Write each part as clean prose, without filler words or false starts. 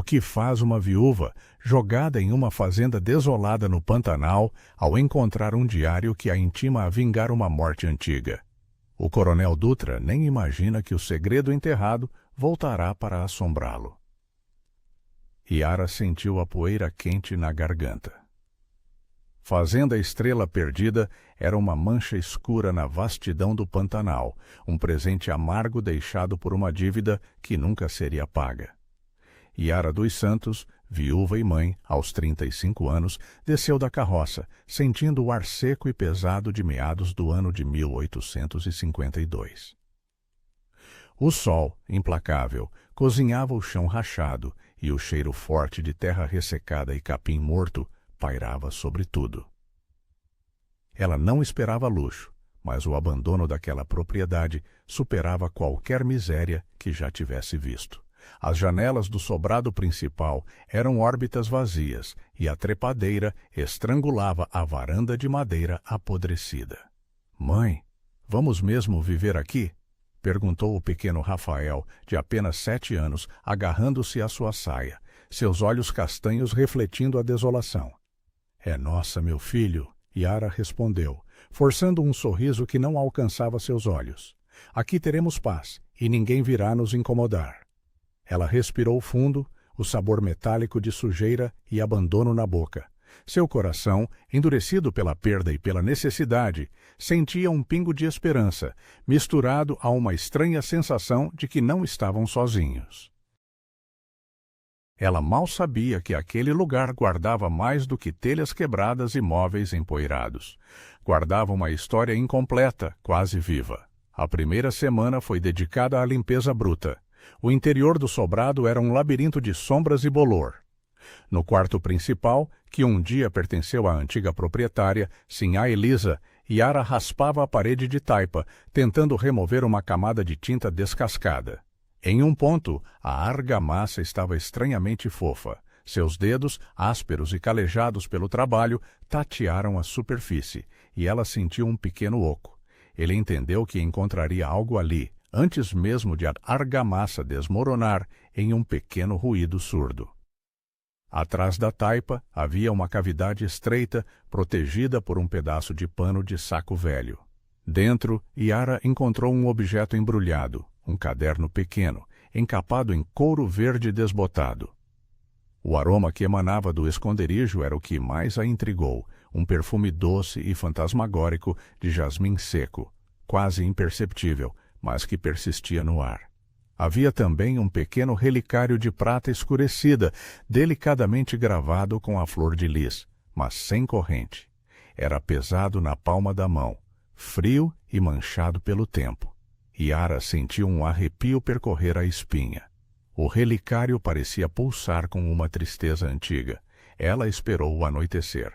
que faz uma viúva jogada em uma fazenda desolada no Pantanal ao encontrar um diário que a intima a vingar uma morte antiga? O coronel Dutra nem imagina que o segredo enterrado voltará para assombrá-lo. Yara sentiu a poeira quente na garganta. Fazenda Estrela Perdida era uma mancha escura na vastidão do Pantanal, um presente amargo deixado por uma dívida que nunca seria paga. Yara dos Santos, viúva e mãe, aos 35 anos, desceu da carroça, sentindo o ar seco e pesado de meados do ano de 1852. O sol, implacável, cozinhava o chão rachado e o cheiro forte de terra ressecada e capim morto pairava sobre tudo. Ela não esperava luxo, mas o abandono daquela propriedade superava qualquer miséria que já tivesse visto. As janelas do sobrado principal eram órbitas vazias e a trepadeira estrangulava a varanda de madeira apodrecida. "Mãe, vamos mesmo viver aqui?" perguntou o pequeno Rafael, de apenas 7 anos, agarrando-se à sua saia, seus olhos castanhos refletindo a desolação. "É nossa, meu filho", Yara respondeu, forçando um sorriso que não alcançava seus olhos. "Aqui teremos paz e ninguém virá nos incomodar." Ela respirou fundo, o sabor metálico de sujeira e abandono na boca. Seu coração, endurecido pela perda e pela necessidade, sentia um pingo de esperança, misturado a uma estranha sensação de que não estavam sozinhos. Ela mal sabia que aquele lugar guardava mais do que telhas quebradas e móveis empoeirados. Guardava uma história incompleta, quase viva. A primeira semana foi dedicada à limpeza bruta. O interior do sobrado era um labirinto de sombras e bolor. No quarto principal, que um dia pertenceu à antiga proprietária, Sinhá Elisa, Yara raspava a parede de taipa, tentando remover uma camada de tinta descascada. Em um ponto, a argamassa estava estranhamente fofa. Seus dedos, ásperos e calejados pelo trabalho, tatearam a superfície, e ela sentiu um pequeno oco. Ele entendeu que encontraria algo ali, antes mesmo de a argamassa desmoronar em um pequeno ruído surdo. Atrás da taipa havia uma cavidade estreita, protegida por um pedaço de pano de saco velho. Dentro, Yara encontrou um objeto embrulhado, um caderno pequeno, encapado em couro verde desbotado. O aroma que emanava do esconderijo era o que mais a intrigou, um perfume doce e fantasmagórico de jasmim seco, quase imperceptível, mas que persistia no ar. Havia também um pequeno relicário de prata escurecida, delicadamente gravado com a flor de lis, mas sem corrente. Era pesado na palma da mão, frio e manchado pelo tempo. Yara sentiu um arrepio percorrer a espinha. O relicário parecia pulsar com uma tristeza antiga. Ela esperou o anoitecer.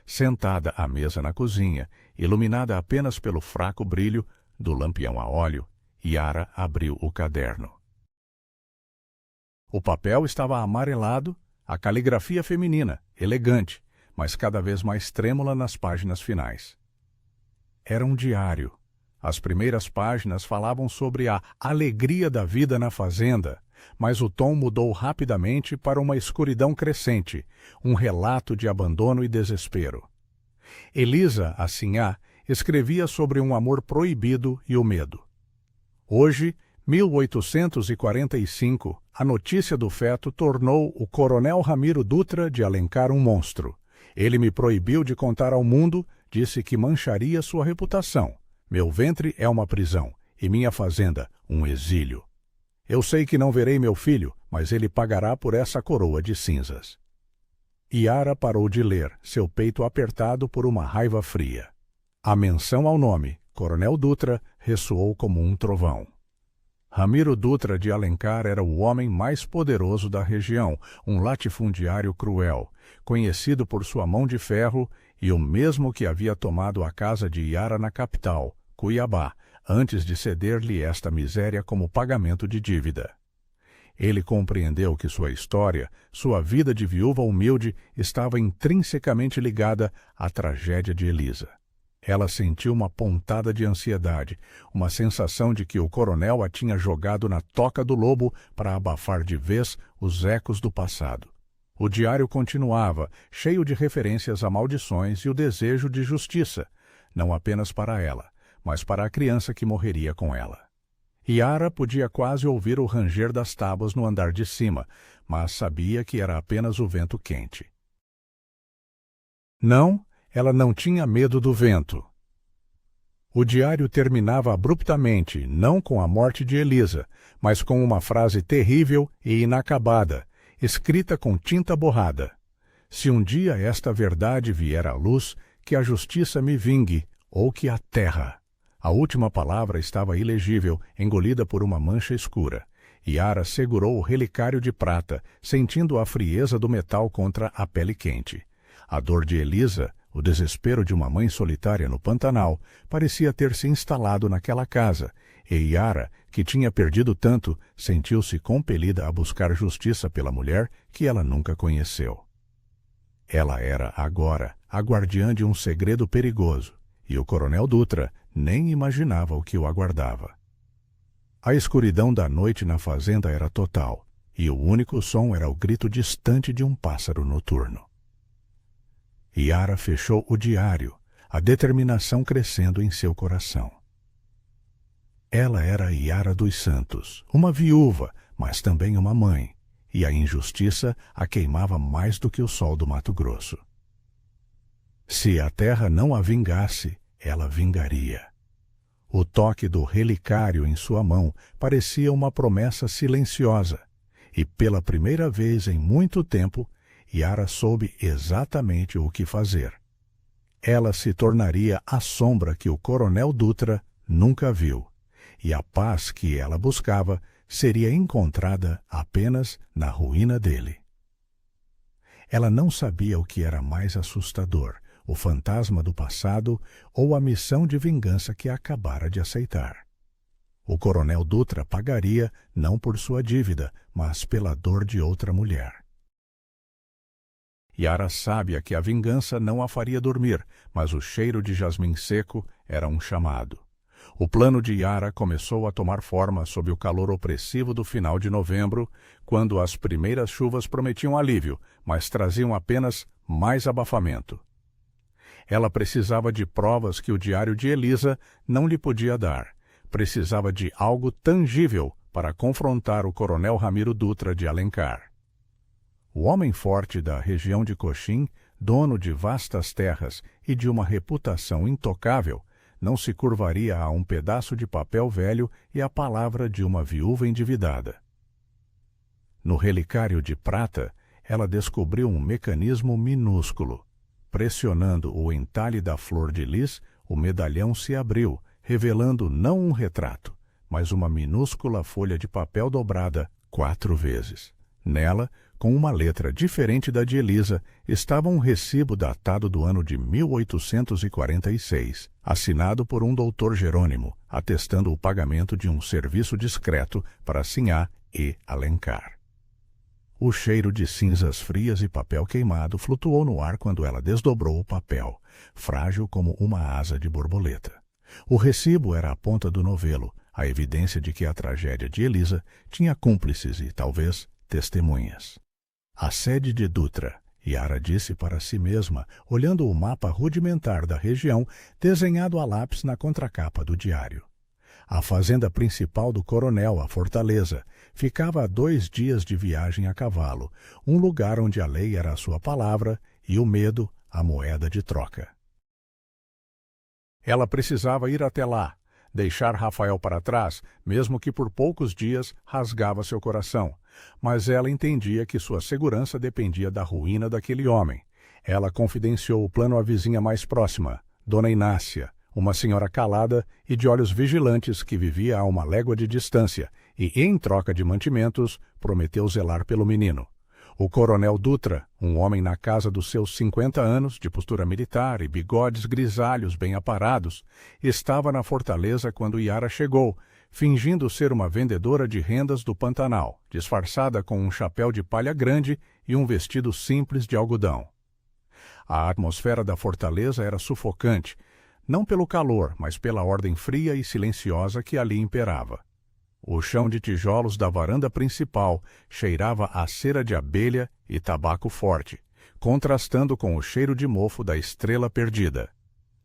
Sentada à mesa na cozinha, iluminada apenas pelo fraco brilho do lampião a óleo, Yara abriu o caderno. O papel estava amarelado, a caligrafia feminina, elegante, mas cada vez mais trêmula nas páginas finais. Era um diário. As primeiras páginas falavam sobre a alegria da vida na fazenda, mas o tom mudou rapidamente para uma escuridão crescente, um relato de abandono e desespero. Elisa, a Sinhá, escrevia sobre um amor proibido e o medo. Hoje, 1845, a notícia do feto tornou o coronel Ramiro Dutra de Alencar um monstro. Ele me proibiu de contar ao mundo, disse que mancharia sua reputação. Meu ventre é uma prisão, e minha fazenda, um exílio. Eu sei que não verei meu filho, mas ele pagará por essa coroa de cinzas. Yara parou de ler, seu peito apertado por uma raiva fria. A menção ao nome, Coronel Dutra, ressoou como um trovão. Ramiro Dutra de Alencar era o homem mais poderoso da região, um latifundiário cruel, conhecido por sua mão de ferro e o mesmo que havia tomado a casa de Yara na capital, Cuiabá, antes de ceder-lhe esta miséria como pagamento de dívida. Ele compreendeu que sua história, sua vida de viúva humilde, estava intrinsecamente ligada à tragédia de Elisa. Ela sentiu uma pontada de ansiedade, uma sensação de que o coronel a tinha jogado na toca do lobo para abafar de vez os ecos do passado. O diário continuava, cheio de referências a maldições e o desejo de justiça, não apenas para ela, mas para a criança que morreria com ela. Yara podia quase ouvir o ranger das tábuas no andar de cima, mas sabia que era apenas o vento quente. Não, ela não tinha medo do vento. O diário terminava abruptamente, não com a morte de Elisa, mas com uma frase terrível e inacabada, escrita com tinta borrada. Se um dia esta verdade vier à luz, que a justiça me vingue, ou que a terra. A última palavra estava ilegível, engolida por uma mancha escura. Yara segurou o relicário de prata, sentindo a frieza do metal contra a pele quente. A dor de Elisa, o desespero de uma mãe solitária no Pantanal, parecia ter se instalado naquela casa, e Yara, que tinha perdido tanto, sentiu-se compelida a buscar justiça pela mulher que ela nunca conheceu. Ela era, agora, a guardiã de um segredo perigoso, e o coronel Dutra nem imaginava o que o aguardava. A escuridão da noite na fazenda era total, e o único som era o grito distante de um pássaro noturno. Yara fechou o diário, a determinação crescendo em seu coração. Ela era Yara dos Santos, uma viúva, mas também uma mãe, e a injustiça a queimava mais do que o sol do Mato Grosso. Se a terra não a vingasse, ela vingaria. O toque do relicário em sua mão parecia uma promessa silenciosa, e pela primeira vez em muito tempo, Yara soube exatamente o que fazer. Ela se tornaria a sombra que o coronel Dutra nunca viu, e a paz que ela buscava seria encontrada apenas na ruína dele. Ela não sabia o que era mais assustador, o fantasma do passado ou a missão de vingança que acabara de aceitar. O coronel Dutra pagaria não por sua dívida, mas pela dor de outra mulher. Yara sabia que a vingança não a faria dormir, mas o cheiro de jasmim seco era um chamado. O plano de Yara começou a tomar forma sob o calor opressivo do final de novembro, quando as primeiras chuvas prometiam alívio, mas traziam apenas mais abafamento. Ela precisava de provas que o diário de Elisa não lhe podia dar. Precisava de algo tangível para confrontar o coronel Ramiro Dutra de Alencar. O homem forte da região de Coxim, dono de vastas terras e de uma reputação intocável, não se curvaria a um pedaço de papel velho e a palavra de uma viúva endividada. No relicário de prata, ela descobriu um mecanismo minúsculo. Pressionando o entalhe da flor de lis, o medalhão se abriu, revelando não um retrato, mas uma minúscula folha de papel dobrada 4 vezes. Nela, com uma letra diferente da de Elisa, estava um recibo datado do ano de 1846, assinado por um doutor Jerônimo, atestando o pagamento de um serviço discreto para Sinhá e Alencar. O cheiro de cinzas frias e papel queimado flutuou no ar quando ela desdobrou o papel, frágil como uma asa de borboleta. O recibo era a ponta do novelo, a evidência de que a tragédia de Elisa tinha cúmplices e, talvez, testemunhas. A sede de Dutra, Yara disse para si mesma, olhando o mapa rudimentar da região desenhado a lápis na contracapa do diário. A fazenda principal do coronel, a fortaleza, ficava a 2 dias de viagem a cavalo, um lugar onde a lei era a sua palavra e o medo a moeda de troca. Ela precisava ir até lá. Deixar Rafael para trás, mesmo que por poucos dias, rasgava seu coração. Mas ela entendia que sua segurança dependia da ruína daquele homem. Ela confidenciou o plano à vizinha mais próxima, Dona Inácia, uma senhora calada e de olhos vigilantes que vivia a 1 légua de distância e, em troca de mantimentos, prometeu zelar pelo menino. O coronel Dutra, um homem na casa dos seus 50 anos, de postura militar e bigodes grisalhos bem aparados, estava na fortaleza quando Yara chegou, fingindo ser uma vendedora de rendas do Pantanal, disfarçada com um chapéu de palha grande e um vestido simples de algodão. A atmosfera da fortaleza era sufocante. não pelo calor, mas pela ordem fria e silenciosa que ali imperava. O chão de tijolos da varanda principal cheirava a cera de abelha e tabaco forte, contrastando com o cheiro de mofo da estrela perdida.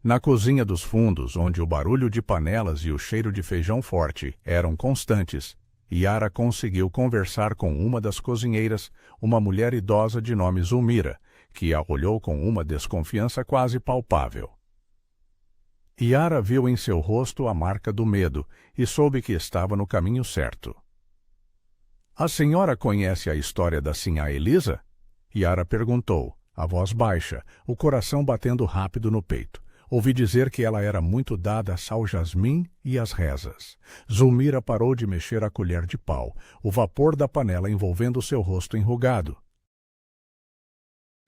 Na cozinha dos fundos, onde o barulho de panelas e o cheiro de feijão forte eram constantes, Yara conseguiu conversar com uma das cozinheiras, uma mulher idosa de nome Zulmira, que a olhou com uma desconfiança quase palpável. Yara viu em seu rosto a marca do medo e soube que estava no caminho certo. "A senhora conhece a história da sinhá Elisa?" Yara perguntou, a voz baixa, o coração batendo rápido no peito. Ouvi dizer que ela era muito dada a sal jasmim e às rezas. Zulmira parou de mexer a colher de pau, o vapor da panela envolvendo seu rosto enrugado.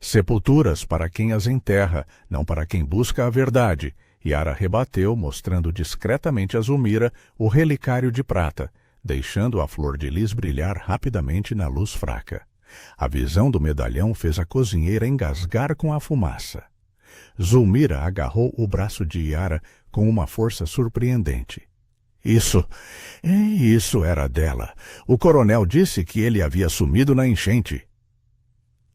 "Sepulturas para quem as enterra, não para quem busca a verdade." Yara rebateu, mostrando discretamente a Zulmira o relicário de prata, deixando a flor de lis brilhar rapidamente na luz fraca. A visão do medalhão fez a cozinheira engasgar com a fumaça. Zulmira agarrou o braço de Yara com uma força surpreendente. Isso era dela. O coronel disse que ele havia sumido na enchente."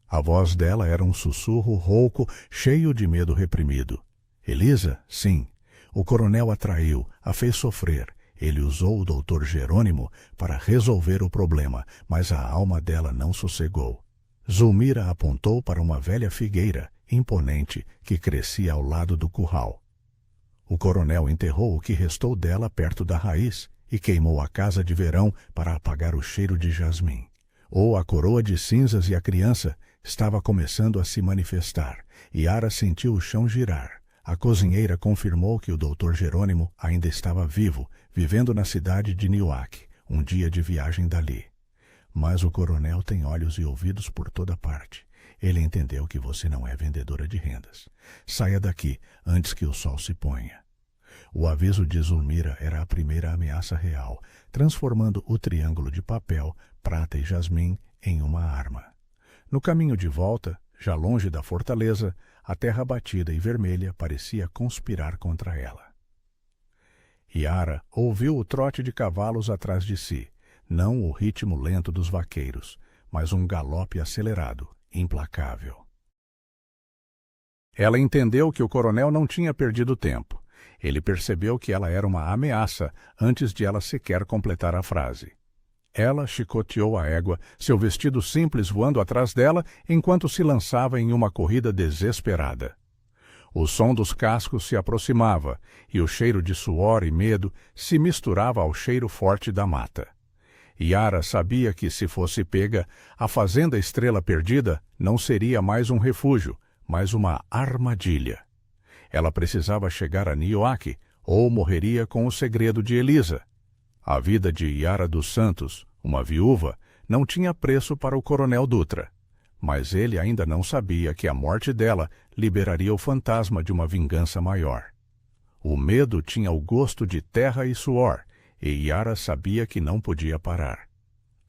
A voz dela era um sussurro rouco, cheio de medo reprimido. "Elisa, sim. O coronel a traiu, a fez sofrer. Ele usou o doutor Jerônimo para resolver o problema, mas a alma dela não sossegou." Zulmira apontou para uma velha figueira, imponente, que crescia ao lado do curral. "O coronel enterrou o que restou dela perto da raiz e queimou a casa de verão para apagar o cheiro de jasmim. Ou a coroa de cinzas e a criança estava começando a se manifestar. Yara sentiu o chão girar. A cozinheira confirmou que o doutor Jerônimo ainda estava vivo, vivendo na cidade de Newark, um dia de viagem dali. Mas o coronel tem olhos e ouvidos por toda parte. Ele entendeu que você não é vendedora de rendas. Saia daqui antes que o sol se ponha." O aviso de Zulmira era a primeira ameaça real, transformando o triângulo de papel, prata e jasmim em uma arma. No caminho de volta, já longe da fortaleza, a terra batida e vermelha parecia conspirar contra ela. Yara ouviu o trote de cavalos atrás de si, não o ritmo lento dos vaqueiros, mas um galope acelerado, implacável. Ela entendeu que o coronel não tinha perdido tempo. Ele percebeu que ela era uma ameaça antes de ela sequer completar a frase. Ela chicoteou a égua, seu vestido simples voando atrás dela, enquanto se lançava em uma corrida desesperada. O som dos cascos se aproximava, e o cheiro de suor e medo se misturava ao cheiro forte da mata. Yara sabia que, se fosse pega, a fazenda Estrela Perdida não seria mais um refúgio, mas uma armadilha. Ela precisava chegar a Newark, ou morreria com o segredo de Elisa. A vida de Yara dos Santos, uma viúva, não tinha preço para o coronel Dutra, mas ele ainda não sabia que a morte dela liberaria o fantasma de uma vingança maior. O medo tinha o gosto de terra e suor, e Yara sabia que não podia parar.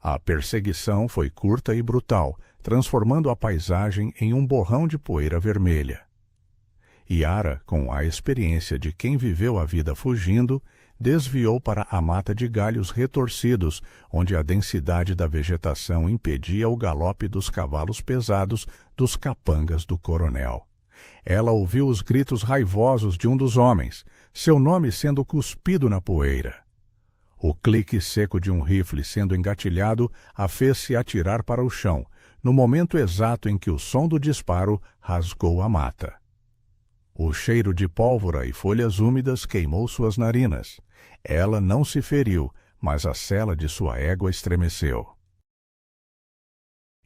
A perseguição foi curta e brutal, transformando a paisagem em um borrão de poeira vermelha. Yara, com a experiência de quem viveu a vida fugindo, desviou para a mata de galhos retorcidos, onde a densidade da vegetação impedia o galope dos cavalos pesados dos capangas do coronel. Ela ouviu os gritos raivosos de um dos homens, seu nome sendo cuspido na poeira. O clique seco de um rifle sendo engatilhado a fez-se atirar para o chão, no momento exato em que o som do disparo rasgou a mata. O cheiro de pólvora e folhas úmidas queimou suas narinas. Ela não se feriu, mas a sela de sua égua estremeceu.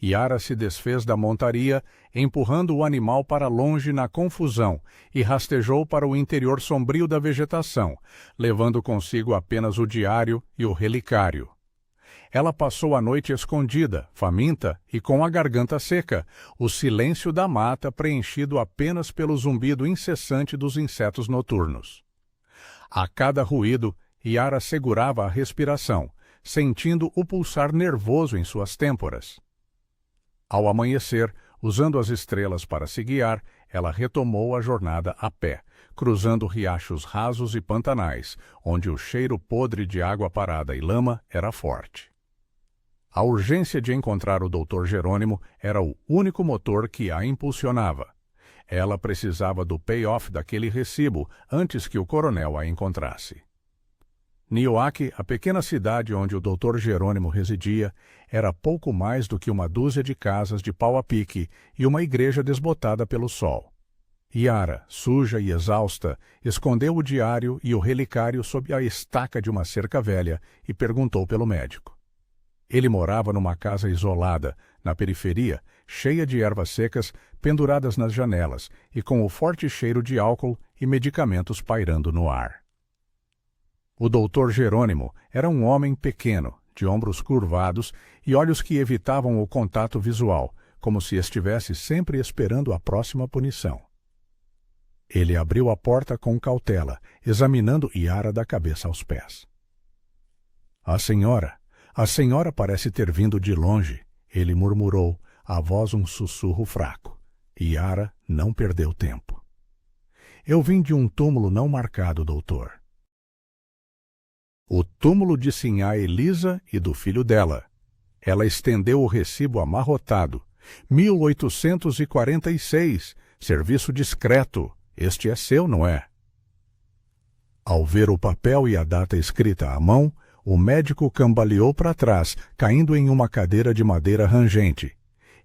Yara se desfez da montaria, empurrando o animal para longe na confusão, e rastejou para o interior sombrio da vegetação, levando consigo apenas o diário e o relicário. Ela passou a noite escondida, faminta e com a garganta seca, o silêncio da mata preenchido apenas pelo zumbido incessante dos insetos noturnos. A cada ruído, Yara segurava a respiração, sentindo o pulsar nervoso em suas têmporas. Ao amanhecer, Usando as estrelas para se guiar, ela retomou a jornada a pé, cruzando riachos rasos e pantanais, onde o cheiro podre de água parada e lama era forte. A urgência de encontrar o Dr. Jerônimo era o único motor que a impulsionava. Ela precisava do payoff daquele recibo antes que o coronel a encontrasse. Nioaque, a pequena cidade onde o Dr. Jerônimo residia, era pouco mais do que uma dúzia de casas de pau a pique e uma igreja desbotada pelo sol. Yara, suja e exausta, escondeu o diário e o relicário sob a estaca de uma cerca velha e perguntou pelo médico. Ele morava numa casa isolada, na periferia, cheia de ervas secas penduradas nas janelas e com o forte cheiro de álcool e medicamentos pairando no ar. O Dr. Jerônimo era um homem pequeno, de ombros curvados e olhos que evitavam o contato visual, como se estivesse sempre esperando a próxima punição. Ele abriu a porta com cautela, examinando Yara da cabeça aos pés. A senhora parece ter vindo de longe, ele murmurou, a voz um sussurro fraco. Yara não perdeu tempo. Eu vim de um túmulo não marcado, doutor. O túmulo de sinhá Elisa e do filho dela. Ela estendeu o recibo amarrotado. 1846, serviço discreto. Este é seu, não é? Ao ver o papel e a data escrita à mão, o médico cambaleou para trás, caindo em uma cadeira de madeira rangente.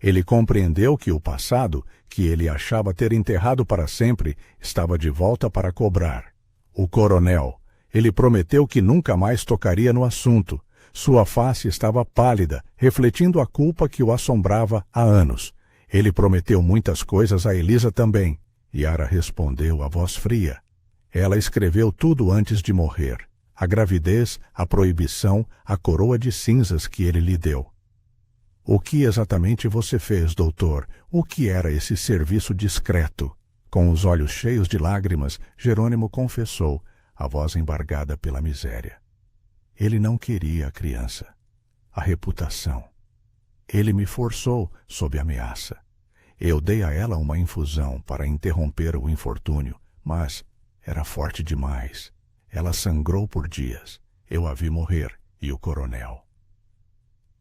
Ele compreendeu que o passado, que ele achava ter enterrado para sempre, estava de volta para cobrar. O coronel. Ele prometeu que nunca mais tocaria no assunto. Sua face estava pálida, refletindo a culpa que o assombrava há anos. Ele prometeu muitas coisas a Elisa também. Yara respondeu a voz fria. Ela escreveu tudo antes de morrer. A gravidez, a proibição, a coroa de cinzas que ele lhe deu. O que exatamente você fez, doutor? O que era esse serviço discreto? Com os olhos cheios de lágrimas, Jerônimo confessou, a voz embargada pela miséria. Ele não queria a criança. A reputação. Ele me forçou sob ameaça. Eu dei a ela uma infusão para interromper o infortúnio, mas era forte demais. Ela sangrou por dias. Eu a vi morrer, e o coronel.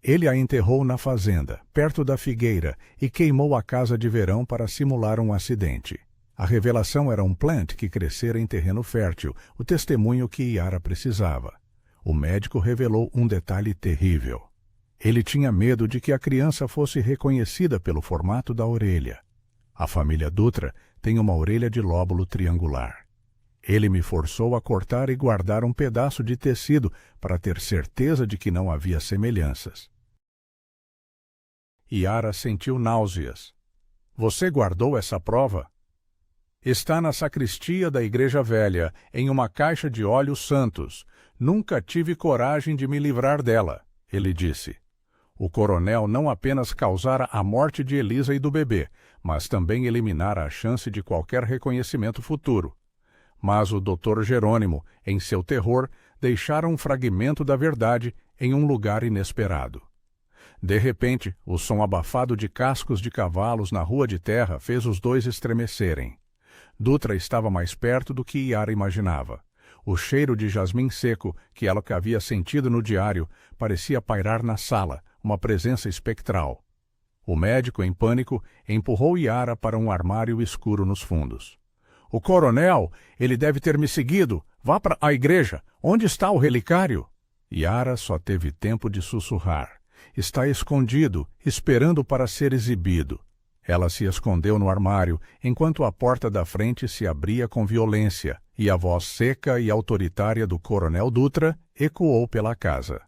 Ele a enterrou na fazenda, perto da figueira, e queimou a casa de verão para simular um acidente. A revelação era um plant que crescera em terreno fértil, o testemunho que Yara precisava. O médico revelou um detalhe terrível. Ele tinha medo de que a criança fosse reconhecida pelo formato da orelha. A família Dutra tem uma orelha de lóbulo triangular. Ele me forçou a cortar e guardar um pedaço de tecido para ter certeza de que não havia semelhanças. Yara sentiu náuseas. Você guardou essa prova? Está na sacristia da Igreja Velha, em uma caixa de óleos santos. Nunca tive coragem de me livrar dela, ele disse. O coronel não apenas causara a morte de Elisa e do bebê, mas também eliminara a chance de qualquer reconhecimento futuro. Mas o Dr. Jerônimo, em seu terror, deixara um fragmento da verdade em um lugar inesperado. De repente, o som abafado de cascos de cavalos na rua de terra fez os dois estremecerem. Dutra estava mais perto do que Yara imaginava. O cheiro de jasmim seco, que ela havia sentido no diário, parecia pairar na sala, uma presença espectral. O médico, em pânico, empurrou Yara para um armário escuro nos fundos. O coronel, ele deve ter me seguido. Vá para a igreja. Onde está o relicário? Yara só teve tempo de sussurrar. Está escondido, esperando para ser exibido. Ela se escondeu no armário, enquanto a porta da frente se abria com violência, e a voz seca e autoritária do coronel Dutra ecoou pela casa.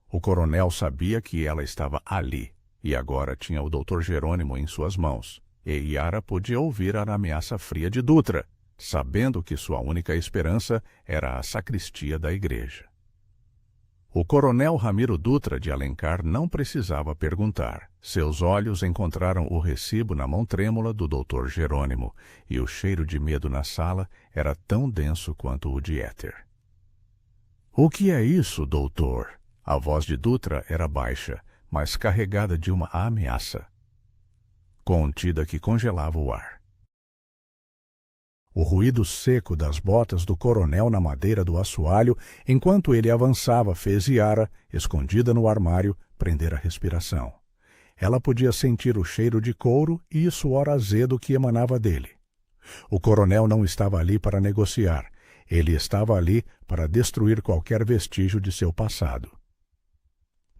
O coronel sabia que ela estava ali, e agora tinha o Dr. Jerônimo em suas mãos, e Yara podia ouvir a ameaça fria de Dutra, sabendo que sua única esperança era a sacristia da igreja. O coronel Ramiro Dutra de Alencar não precisava perguntar. Seus olhos encontraram o recibo na mão trêmula do Dr. Jerônimo, e o cheiro de medo na sala era tão denso quanto o de éter. O que é isso, doutor? A voz de Dutra era baixa, mas carregada de uma ameaça. contida que congelava o ar. O ruído seco das botas do coronel na madeira do assoalho, enquanto ele avançava, fez Yara, escondida no armário, prender a respiração. Ela podia sentir o cheiro de couro e o suor azedo que emanava dele. O coronel não estava ali para negociar. Ele estava ali para destruir qualquer vestígio de seu passado.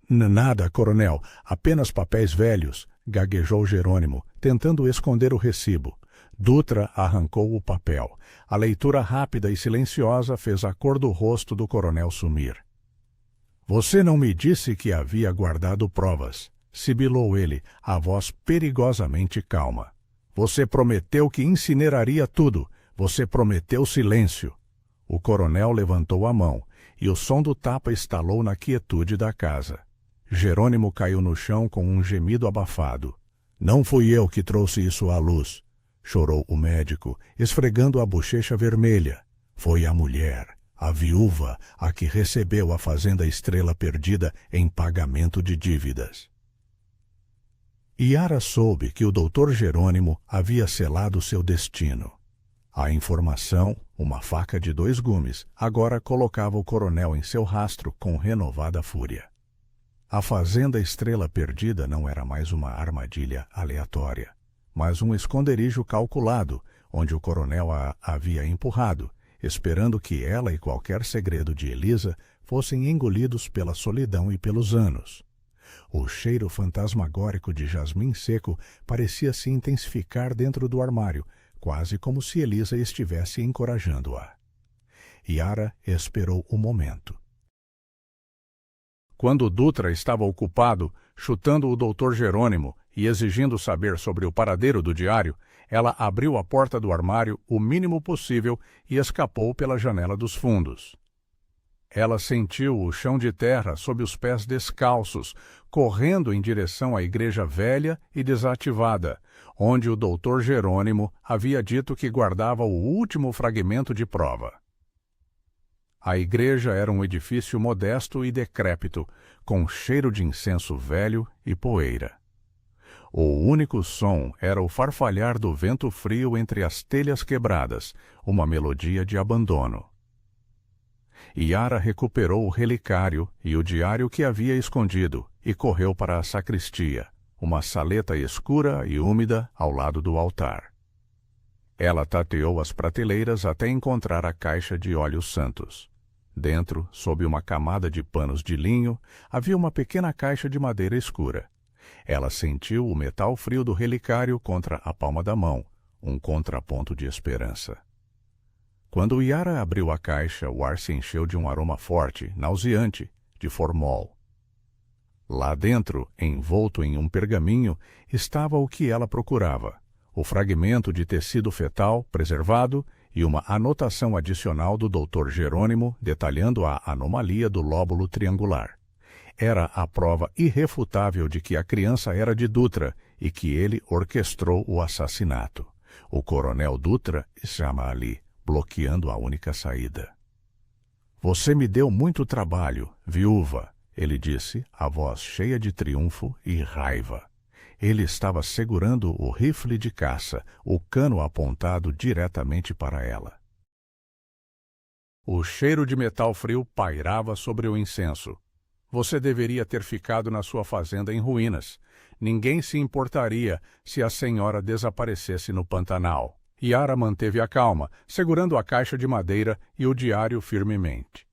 Nada, coronel, apenas papéis velhos, gaguejou Jerônimo, tentando esconder o recibo. Dutra arrancou o papel. A leitura rápida e silenciosa fez a cor do rosto do coronel sumir. Você não me disse que havia guardado provas, sibilou ele, a voz perigosamente calma. Você prometeu que incineraria tudo. Você prometeu silêncio. O coronel levantou a mão, e o som do tapa estalou na quietude da casa. Jerônimo caiu no chão com um gemido abafado. Não fui eu que trouxe isso à luz, chorou o médico, esfregando a bochecha vermelha. Foi a mulher, a viúva, a que recebeu a fazenda Estrela Perdida em pagamento de dívidas. Yara soube que o Dr. Jerônimo havia selado seu destino. A informação, uma faca de 2 gumes, agora colocava o coronel em seu rastro com renovada fúria. A fazenda Estrela Perdida não era mais uma armadilha aleatória, mas um esconderijo calculado, onde o coronel a havia empurrado, esperando que ela e qualquer segredo de Elisa fossem engolidos pela solidão e pelos anos. O cheiro fantasmagórico de jasmim seco parecia se intensificar dentro do armário, quase como se Elisa estivesse encorajando-a. Yara esperou o momento. Quando Dutra estava ocupado, chutando o Dr. Jerônimo e exigindo saber sobre o paradeiro do diário, ela abriu a porta do armário o mínimo possível e escapou pela janela dos fundos. Ela sentiu o chão de terra sob os pés descalços, correndo em direção à igreja velha e desativada, onde o Dr. Jerônimo havia dito que guardava o último fragmento de prova. A igreja era um edifício modesto e decrépito, com cheiro de incenso velho e poeira. O único som era o farfalhar do vento frio entre as telhas quebradas, uma melodia de abandono. Yara recuperou o relicário e o diário que havia escondido e correu para a sacristia, uma saleta escura e úmida ao lado do altar. Ela tateou as prateleiras até encontrar a caixa de óleos santos. Dentro, sob uma camada de panos de linho, havia uma pequena caixa de madeira escura. Ela sentiu o metal frio do relicário contra a palma da mão, um contraponto de esperança. Quando Yara abriu a caixa, o ar se encheu de um aroma forte, nauseante, de formol. Lá dentro, envolto em um pergaminho, estava o que ela procurava: o fragmento de tecido fetal preservado e uma anotação adicional do Dr. Jerônimo detalhando a anomalia do lóbulo triangular. Era a prova irrefutável de que a criança era de Dutra e que ele orquestrou o assassinato. O coronel Dutra estava ali, bloqueando a única saída. Você me deu muito trabalho, viúva, ele disse, a voz cheia de triunfo e raiva. Ele estava segurando o rifle de caça, o cano apontado diretamente para ela. O cheiro de metal frio pairava sobre o incenso. Você deveria ter ficado na sua fazenda em ruínas. Ninguém se importaria se a senhora desaparecesse no Pantanal. Yara manteve a calma, segurando a caixa de madeira e o diário firmemente.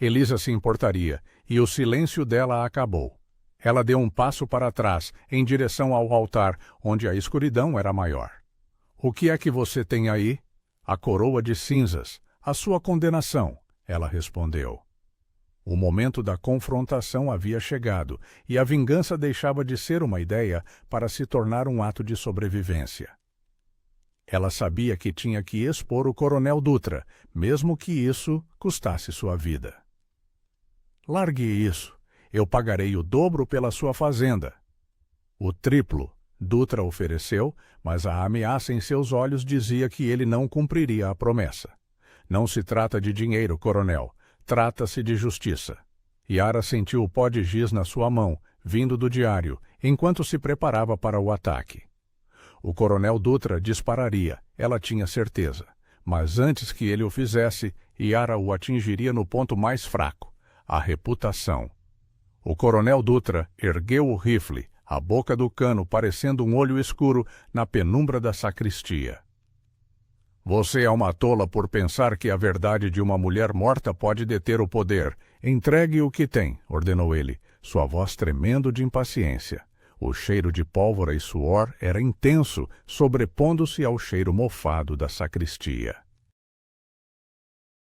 Elisa se importaria, e o silêncio dela acabou. Ela deu um passo para trás, em direção ao altar, onde a escuridão era maior. O que é que você tem aí? A coroa de cinzas, a sua condenação, ela respondeu. O momento da confrontação havia chegado, e a vingança deixava de ser uma ideia para se tornar um ato de sobrevivência. Ela sabia que tinha que expor o coronel Dutra, mesmo que isso custasse sua vida. Largue isso. Eu pagarei o dobro pela sua fazenda. O triplo, Dutra ofereceu, mas a ameaça em seus olhos dizia que ele não cumpriria a promessa. Não se trata de dinheiro, coronel. Trata-se de justiça. Yara sentiu o pó de giz na sua mão, vindo do diário, enquanto se preparava para o ataque. O coronel Dutra dispararia, ela tinha certeza. Mas antes que ele o fizesse, Yara o atingiria no ponto mais fraco, a reputação. O coronel Dutra ergueu o rifle, a boca do cano parecendo um olho escuro na penumbra da sacristia. Você é uma tola por pensar que a verdade de uma mulher morta pode deter o poder. Entregue o que tem, ordenou ele, sua voz tremendo de impaciência. O cheiro de pólvora e suor era intenso, sobrepondo-se ao cheiro mofado da sacristia.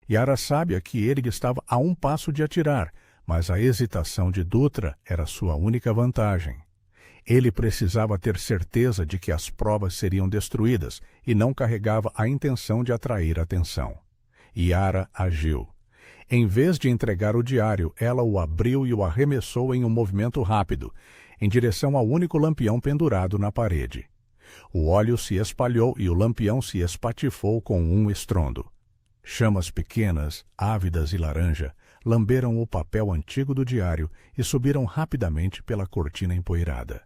Yara sabia que ele estava a um passo de atirar, mas a hesitação de Dutra era sua única vantagem. Ele precisava ter certeza de que as provas seriam destruídas e não carregava a intenção de atrair atenção. Yara agiu. Em vez de entregar o diário, ela o abriu e o arremessou em um movimento rápido, em direção ao único lampião pendurado na parede. O óleo se espalhou e o lampião se espatifou com um estrondo. Chamas pequenas, ávidas e laranja, lamberam o papel antigo do diário e subiram rapidamente pela cortina empoeirada.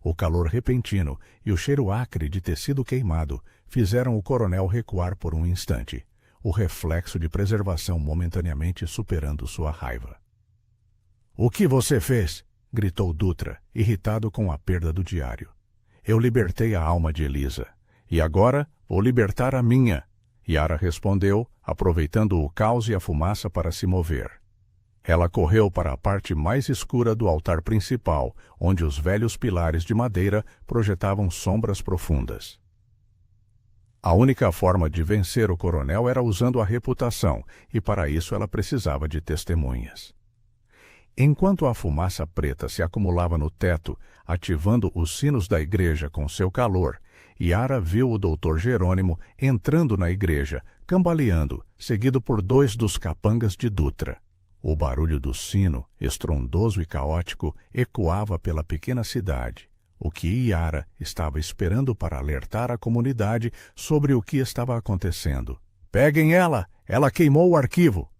O calor repentino e o cheiro acre de tecido queimado fizeram o coronel recuar por um instante, o reflexo de preservação momentaneamente superando sua raiva. — O que você fez? — gritou Dutra, irritado com a perda do diário. — Eu libertei a alma de Elisa. E agora vou libertar a minha. Yara respondeu, aproveitando o caos e a fumaça para se mover. Ela correu para a parte mais escura do altar principal, onde os velhos pilares de madeira projetavam sombras profundas. A única forma de vencer o coronel era usando a reputação, e para isso ela precisava de testemunhas. Enquanto a fumaça preta se acumulava no teto, ativando os sinos da igreja com seu calor, Yara viu o doutor Jerônimo entrando na igreja, cambaleando, seguido por 2 dos capangas de Dutra. O barulho do sino, estrondoso e caótico, ecoava pela pequena cidade, o que Yara estava esperando para alertar a comunidade sobre o que estava acontecendo. — Peguem ela! Ela queimou o arquivo!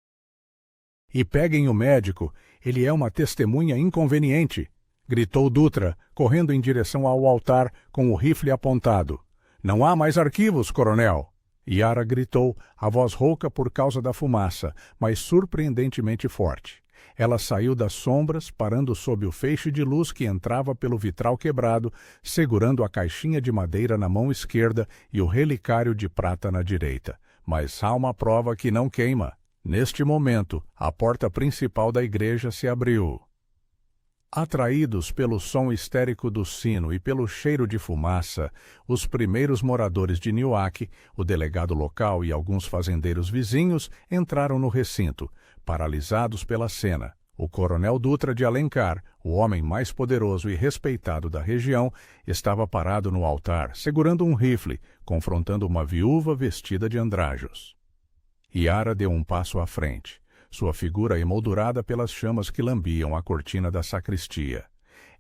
— E peguem o médico! Ele é uma testemunha inconveniente! Gritou Dutra, correndo em direção ao altar com o rifle apontado. — Não há mais arquivos, coronel! Yara gritou, a voz rouca por causa da fumaça, mas surpreendentemente forte. Ela saiu das sombras, parando sob o feixe de luz que entrava pelo vitral quebrado, segurando a caixinha de madeira na mão esquerda e o relicário de prata na direita. Mas há uma prova que não queima. Neste momento, a porta principal da igreja se abriu. Atraídos pelo som histérico do sino e pelo cheiro de fumaça, os primeiros moradores de Newark, o delegado local e alguns fazendeiros vizinhos entraram no recinto, paralisados pela cena. O coronel Dutra de Alencar, o homem mais poderoso e respeitado da região, estava parado no altar, segurando um rifle, confrontando uma viúva vestida de andrajos. Yara deu um passo à frente, sua figura emoldurada pelas chamas que lambiam a cortina da sacristia.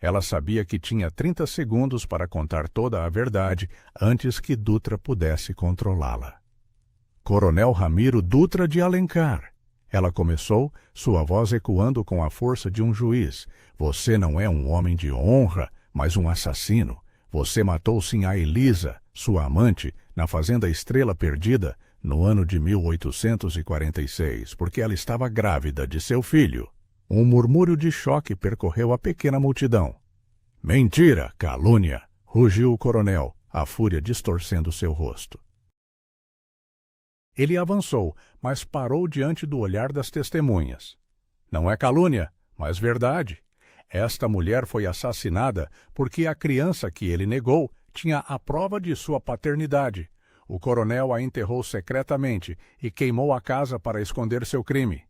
Ela sabia que tinha 30 segundos para contar toda a verdade antes que Dutra pudesse controlá-la. — Coronel Ramiro Dutra de Alencar! Ela começou, sua voz ecoando com a força de um juiz. — Você não é um homem de honra, mas um assassino. Você matou sim a Elisa, sua amante, na fazenda Estrela Perdida, no ano de 1846, porque ela estava grávida de seu filho. Um murmúrio de choque percorreu a pequena multidão. — Mentira, calúnia! Rugiu o coronel, a fúria distorcendo seu rosto. Ele avançou, mas parou diante do olhar das testemunhas. — Não é calúnia, mas verdade. Esta mulher foi assassinada porque a criança que ele negou tinha a prova de sua paternidade. O coronel a enterrou secretamente e queimou a casa para esconder seu crime.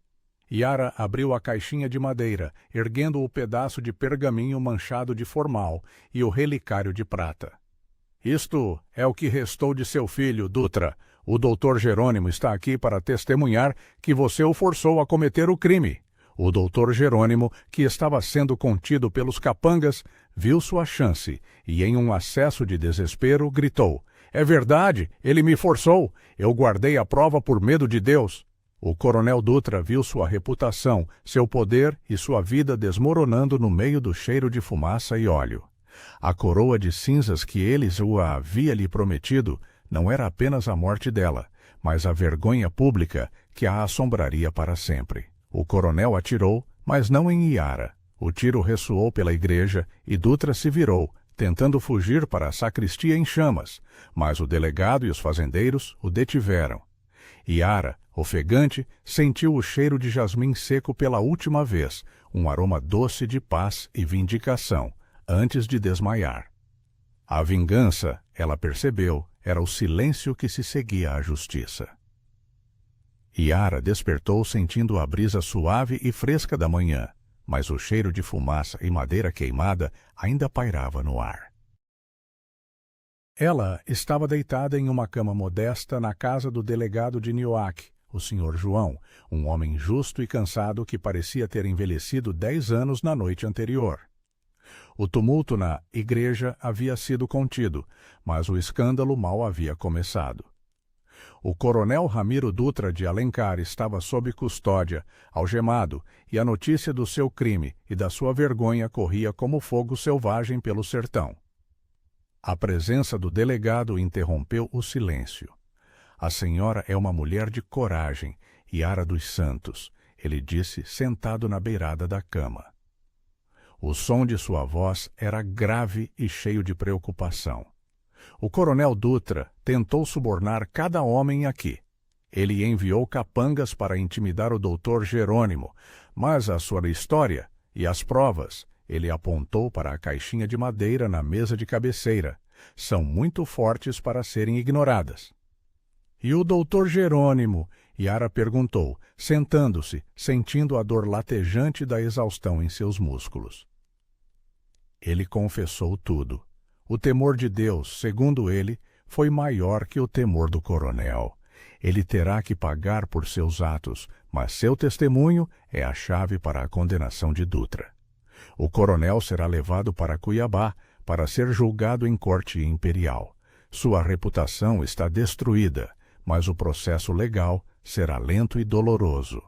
Yara abriu a caixinha de madeira, erguendo o pedaço de pergaminho manchado de formal e o relicário de prata. — Isto é o que restou de seu filho, Dutra. O doutor Jerônimo está aqui para testemunhar que você o forçou a cometer o crime. O doutor Jerônimo, que estava sendo contido pelos capangas, viu sua chance e, em um acesso de desespero, gritou: — É verdade, ele me forçou. Eu guardei a prova por medo de Deus. O coronel Dutra viu sua reputação, seu poder e sua vida desmoronando no meio do cheiro de fumaça e óleo. A coroa de cinzas que eles o havia lhe prometido não era apenas a morte dela, mas a vergonha pública que a assombraria para sempre. O coronel atirou, mas não em Yara. O tiro ressoou pela igreja e Dutra se virou, tentando fugir para a sacristia em chamas, mas o delegado e os fazendeiros o detiveram. Yara, ofegante, sentiu o cheiro de jasmim seco pela última vez, um aroma doce de paz e vindicação, antes de desmaiar. A vingança, ela percebeu, era o silêncio que se seguia à justiça. Yara despertou sentindo a brisa suave e fresca da manhã, mas o cheiro de fumaça e madeira queimada ainda pairava no ar. Ela estava deitada em uma cama modesta na casa do delegado de Nioaque, o Sr. João, um homem justo e cansado que parecia ter envelhecido 10 anos na noite anterior. O tumulto na igreja havia sido contido, mas o escândalo mal havia começado. O coronel Ramiro Dutra de Alencar estava sob custódia, algemado, e a notícia do seu crime e da sua vergonha corria como fogo selvagem pelo sertão. A presença do delegado interrompeu o silêncio. A senhora é uma mulher de coragem, Yara dos Santos, ele disse, sentado na beirada da cama. O som de sua voz era grave e cheio de preocupação. O coronel Dutra tentou subornar cada homem aqui. Ele enviou capangas para intimidar o doutor Jerônimo, mas a sua história e as provas, ele apontou para a caixinha de madeira na mesa de cabeceira, são muito fortes para serem ignoradas. E o doutor Jerônimo? Yara perguntou, sentando-se, sentindo a dor latejante da exaustão em seus músculos. Ele confessou tudo. O temor de Deus, segundo ele, foi maior que o temor do coronel. Ele terá que pagar por seus atos, mas seu testemunho é a chave para a condenação de Dutra. O coronel será levado para Cuiabá para ser julgado em corte imperial. Sua reputação está destruída, mas o processo legal será lento e doloroso.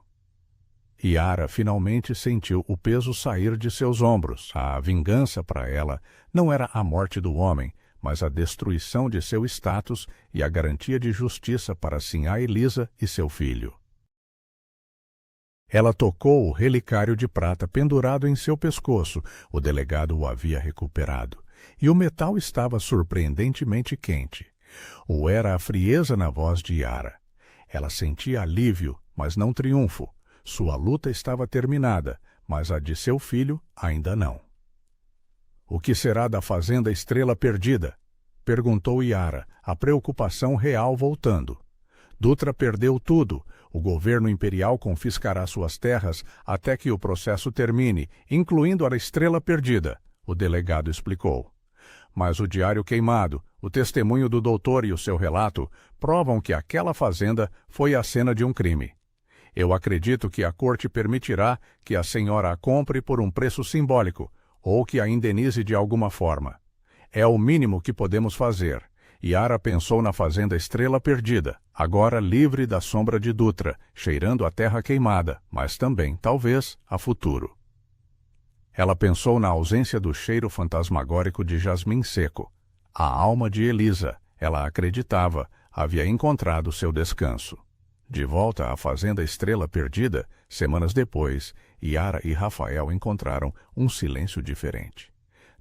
Yara finalmente sentiu o peso sair de seus ombros. A vingança para ela não era a morte do homem, mas a destruição de seu status e a garantia de justiça para Sinhá Elisa e seu filho. Ela tocou o relicário de prata pendurado em seu pescoço. O delegado o havia recuperado, e o metal estava surpreendentemente quente. Ou era a frieza na voz de Yara. Ela sentia alívio, mas não triunfo. Sua luta estava terminada, mas a de seu filho ainda não. O que será da fazenda Estrela Perdida? Perguntou Yara, a preocupação real voltando. Dutra perdeu tudo. O governo imperial confiscará suas terras até que o processo termine, incluindo a Estrela Perdida, o delegado explicou. Mas o diário queimado, o testemunho do doutor e o seu relato provam que aquela fazenda foi a cena de um crime. Eu acredito que a corte permitirá que a senhora a compre por um preço simbólico, ou que a indenize de alguma forma. É o mínimo que podemos fazer. Yara pensou na fazenda Estrela Perdida, agora livre da sombra de Dutra, cheirando a terra queimada, mas também, talvez, a futuro. Ela pensou na ausência do cheiro fantasmagórico de jasmim seco. A alma de Elisa, ela acreditava, havia encontrado seu descanso. De volta à fazenda Estrela Perdida, semanas depois, Yara e Rafael encontraram um silêncio diferente.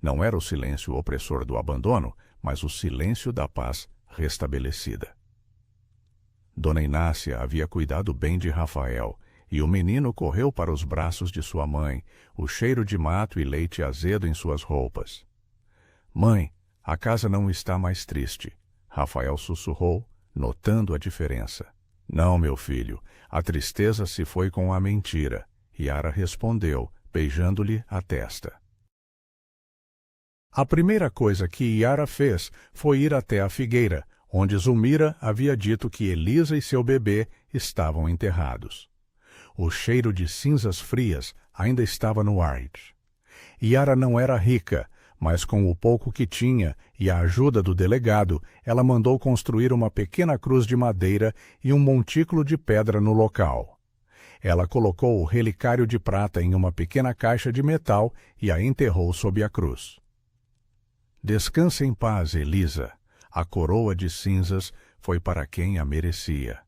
Não era o silêncio opressor do abandono, mas o silêncio da paz restabelecida. Dona Inácia havia cuidado bem de Rafael, e o menino correu para os braços de sua mãe, o cheiro de mato e leite azedo em suas roupas. Mãe, a casa não está mais triste, Rafael sussurrou, notando a diferença. Não, meu filho, a tristeza se foi com a mentira, Yara respondeu, beijando-lhe a testa. A primeira coisa que Yara fez foi ir até a figueira, onde Zulmira havia dito que Elisa e seu bebê estavam enterrados. O cheiro de cinzas frias ainda estava no ar. Yara não era rica, mas com o pouco que tinha e a ajuda do delegado, ela mandou construir uma pequena cruz de madeira e um montículo de pedra no local. Ela colocou o relicário de prata em uma pequena caixa de metal e a enterrou sob a cruz. Descanse em paz, Elisa. A coroa de cinzas foi para quem a merecia.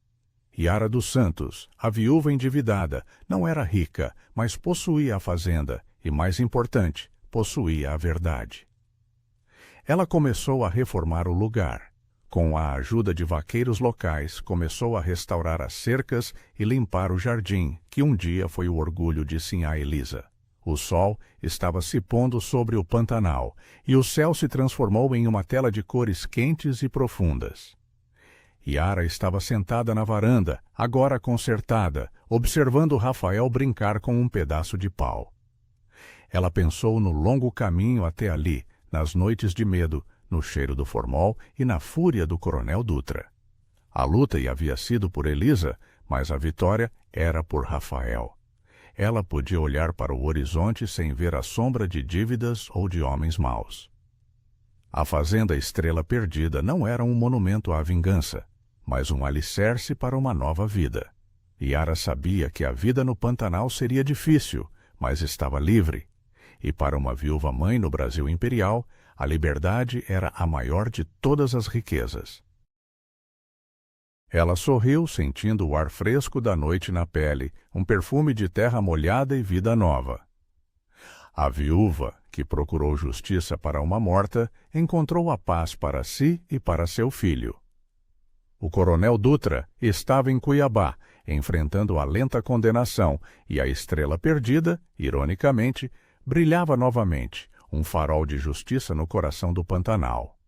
Yara dos Santos, a viúva endividada, não era rica, mas possuía a fazenda e, mais importante, possuía a verdade. Ela começou a reformar o lugar. Com a ajuda de vaqueiros locais, começou a restaurar as cercas e limpar o jardim, que um dia foi o orgulho de Sinhá Elisa. O sol estava se pondo sobre o Pantanal, e o céu se transformou em uma tela de cores quentes e profundas. Yara estava sentada na varanda, agora consertada, observando Rafael brincar com um pedaço de pau. Ela pensou no longo caminho até ali, nas noites de medo, no cheiro do formol e na fúria do Coronel Dutra. A luta havia sido por Elisa, mas a vitória era por Rafael. Ela podia olhar para o horizonte sem ver a sombra de dívidas ou de homens maus. A fazenda Estrela Perdida não era um monumento à vingança, mas um alicerce para uma nova vida. Yara sabia que a vida no Pantanal seria difícil, mas estava livre. E para uma viúva-mãe no Brasil Imperial, a liberdade era a maior de todas as riquezas. Ela sorriu, sentindo o ar fresco da noite na pele, um perfume de terra molhada e vida nova. A viúva, que procurou justiça para uma morta, encontrou a paz para si e para seu filho. O Coronel Dutra estava em Cuiabá, enfrentando a lenta condenação, e a Estrela Perdida, ironicamente, brilhava novamente, um farol de justiça no coração do Pantanal.